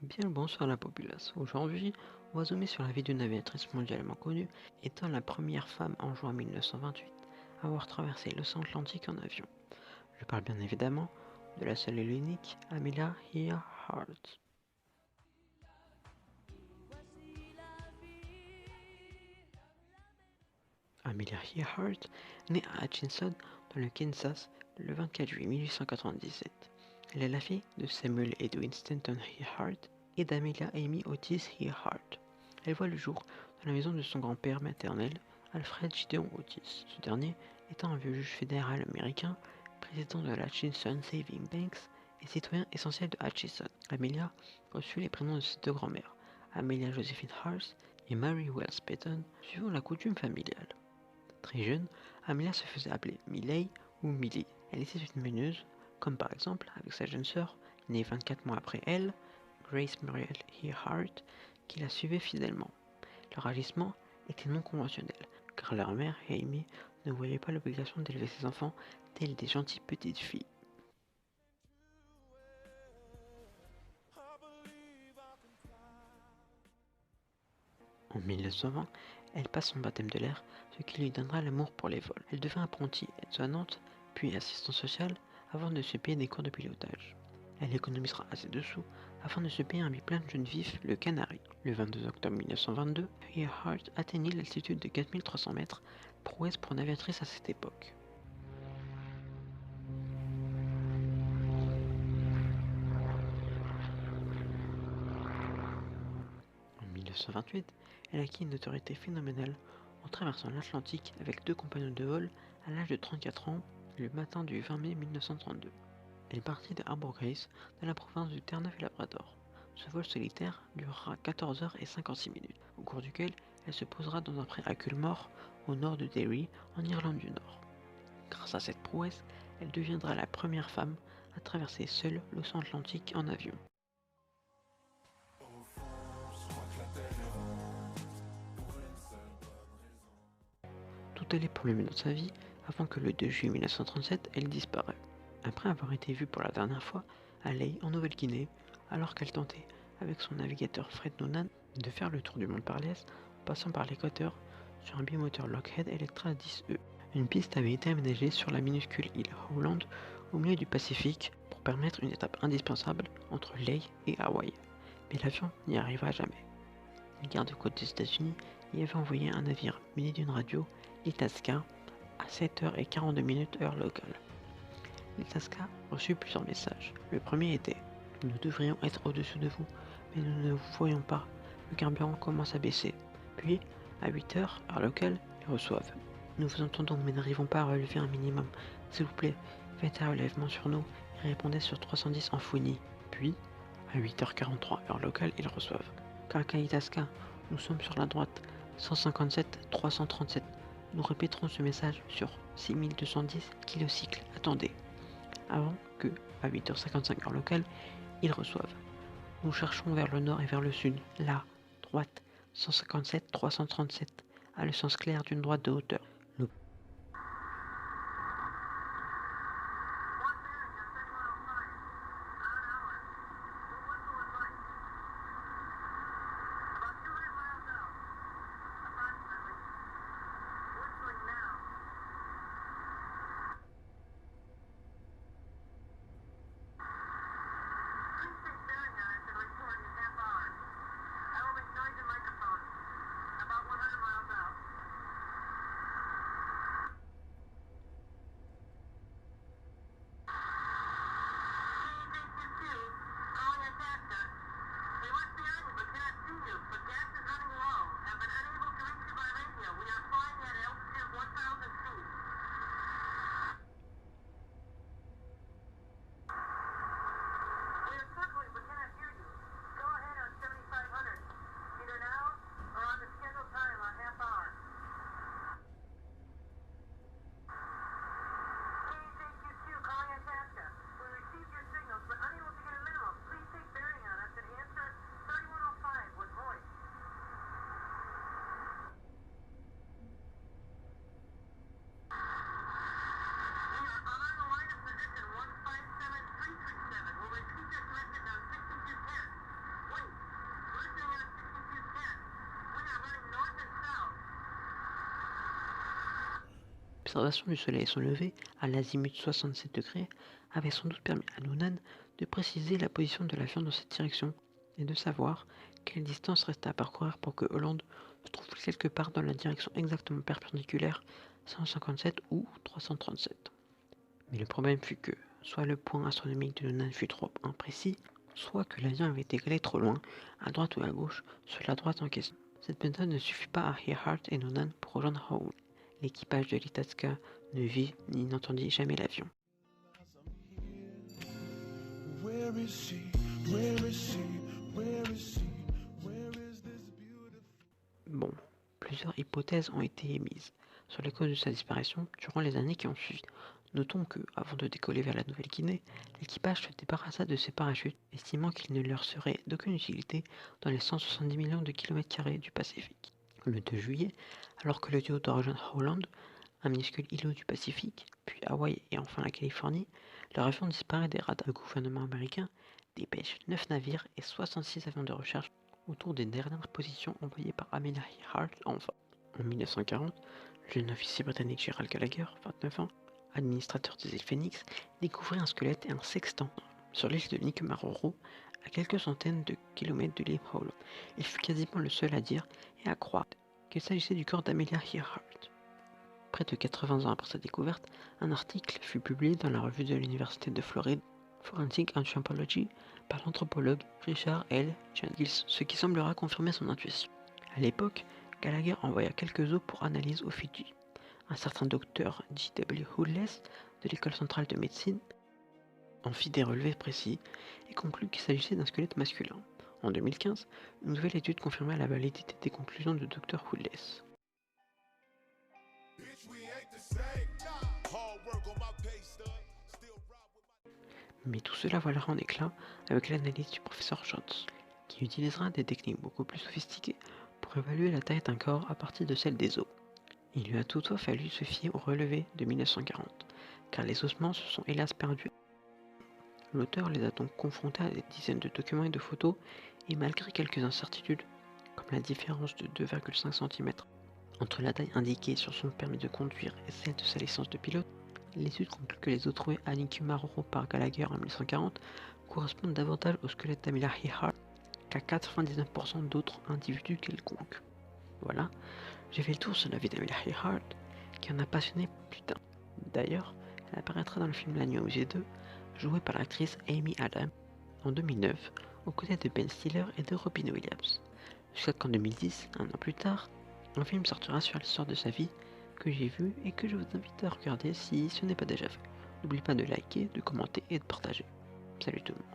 Bien le bonsoir à la populace. Aujourd'hui, on va zoomer sur la vie d'une aviatrice mondialement connue, étant la première femme en juin 1928 à avoir traversé l'océan Atlantique en avion. Je parle bien évidemment de la seule et l'unique Amelia Earhart. Amelia Earhart naît à Hutchinson, dans le Kansas, le 24 juillet 1897. Elle est la fille de Samuel Edwin Stanton Earhart et d'Amelia Amy Otis Earhart. Elle voit le jour dans la maison de son grand-père maternel, Alfred Gideon Otis, ce dernier étant un vieux juge fédéral américain, président de la Hutchinson Savings Banks et citoyen essentiel de Hutchinson. Amelia reçut les prénoms de ses deux grands-mères, Amelia Josephine Hart et Mary Wells Peyton, suivant la coutume familiale. Très jeune, Amelia se faisait appeler Miley ou Millie. Elle était une meneuse, comme par exemple avec sa jeune sœur, née 24 mois après elle, Grace Muriel Earhart, qui la suivait fidèlement. Leur agissement était non conventionnel, car leur mère, Amy, ne voyait pas l'obligation d'élever ses enfants telles des gentilles petites filles. En 1920, elle passe son baptême de l'air, ce qui lui donnera l'amour pour les vols. Elle devint apprentie aide-soignante, puis assistante sociale, avant de se payer des cours de pilotage. Elle économisera assez de sous afin de se payer un biplane jeune vif, le Canary. Le 22 octobre 1922, Earhart atteignit l'altitude de 4300 mètres, prouesse pour une aviatrice à cette époque. En 1928, elle acquit une notoriété phénoménale en traversant l'Atlantique avec deux compagnons de vol à l'âge de 34 ans le matin du 20 mai 1932. Elle partit de Harbour Grace dans la province du Terre-Neuve-et-Labrador. Ce vol solitaire durera 14 heures et 56 minutes, au cours duquel elle se posera dans un pré à Culmore, au nord de Derry, en Irlande du Nord. Grâce à cette prouesse, elle deviendra la première femme à traverser seule l'océan Atlantique en avion. Tout allait pour le mieux dans sa vie avant que le 2 juillet 1937, elle disparaît. Après avoir été vue pour la dernière fois à Lae en Nouvelle-Guinée, alors qu'elle tentait, avec son navigateur Fred Noonan, de faire le tour du monde par l'est en passant par l'Équateur sur un bimoteur Lockheed Electra 10E. Une piste avait été aménagée sur la minuscule île Howland au milieu du Pacifique pour permettre une étape indispensable entre Lae et Hawaï. Mais l'avion n'y arriva jamais. Les gardes-côtes des États-Unis y avaient envoyé un navire muni d'une radio, l'Itasca, à 7h42 heure locale. L'Itasca reçut plusieurs messages. Le premier était « Nous devrions être au-dessus de vous, mais nous ne vous voyons pas. Le carburant commence à baisser. » Puis, à 8h, heure locale, ils reçoivent « Nous vous entendons, mais n'arrivons pas à relever un minimum. S'il vous plaît, faites un relèvement sur nous. » Ils répondaient sur 310 en Fouini. Puis, à 8h43, heure locale, ils reçoivent Kaka Itasca, nous sommes sur la droite, 157 337. Nous répéterons ce message sur 6210 kilocycles. Attendez. Avant que, à 8h55 heure locale, ils reçoivent. Nous cherchons vers le nord et vers le sud. Là, droite, 157 337, à le sens clair d'une droite de hauteur. L'observation du soleil et son lever, à l'azimut 67 degrés, avait sans doute permis à Noonan de préciser la position de l'avion dans cette direction et de savoir quelle distance restait à parcourir pour que Holland se trouve quelque part dans la direction exactement perpendiculaire 157 ou 337. Mais le problème fut que soit le point astronomique de Noonan fut trop imprécis, soit que l'avion avait été égalé trop loin, à droite ou à gauche, sur la droite en question. Cette méthode ne suffit pas à Earhart et Noonan pour rejoindre Howe. L'équipage de l'Itasca ne vit ni n'entendit jamais l'avion. Bon, plusieurs hypothèses ont été émises sur les causes de sa disparition durant les années qui ont suivi. Notons que, avant de décoller vers la Nouvelle-Guinée, l'équipage se débarrassa de ses parachutes, estimant qu'ils ne leur seraient d'aucune utilité dans les 170 millions de kilomètres carrés du Pacifique. Le 2 juillet, alors que le duo doit rejoindre Holland, un minuscule îlot du Pacifique, puis Hawaï et enfin la Californie, leur avion disparaît des radars. Le gouvernement américain dépêche 9 navires et 66 avions de recherche autour des dernières positions envoyées par Amelia Earhart en vol. En 1940, le jeune officier britannique Gerald Gallagher, 29 ans, administrateur des îles Phoenix, découvrit un squelette et un sextant sur l'île de Nikumaroro, à quelques centaines de kilomètres de l'île Holland. Il fut quasiment le seul à dire et à croire qu'il s'agissait du corps d'Amelia Earhart. Près de 80 ans après sa découverte, un article fut publié dans la revue de l'Université de Floride, Forensic Anthropology, par l'anthropologue Richard L. Jenkins, ce qui semblera confirmer son intuition. À l'époque, Gallagher envoya quelques os pour analyse aux Fidji. Un certain docteur J.W. Hoodless de l'École centrale de médecine en fit des relevés précis et conclut qu'il s'agissait d'un squelette masculin. En 2015, une nouvelle étude confirma la validité des conclusions de Dr. Hoodless. Mais tout cela volera en éclat avec l'analyse du professeur Jones, qui utilisera des techniques beaucoup plus sophistiquées pour évaluer la taille d'un corps à partir de celle des os. Il lui a toutefois fallu se fier au relevé de 1940, car les ossements se sont hélas perdus. L'auteur les a donc confrontés à des dizaines de documents et de photos, et malgré quelques incertitudes, comme la différence de 2,5 cm entre la taille indiquée sur son permis de conduire et celle de sa licence de pilote, l'étude conclut que les os trouvés à Nikumaroro par Gallagher en 1940 correspondent davantage au squelette d'Amelia Earhart qu'à 99% d'autres individus quelconques. Voilà, j'ai fait le tour sur la vie d'Amelia Earhart, qui en a passionné plus d'un. D'ailleurs, elle apparaîtra dans le film La Nuit au musée 2, joué par l'actrice Amy Adams, en 2009, aux côtés de Ben Stiller et de Robin Williams. Jusqu'à qu'en 2010, un an plus tard, un film sortira sur l'histoire de sa vie, que j'ai vu et que je vous invite à regarder si ce n'est pas déjà fait. N'oubliez pas de liker, de commenter et de partager. Salut tout le monde.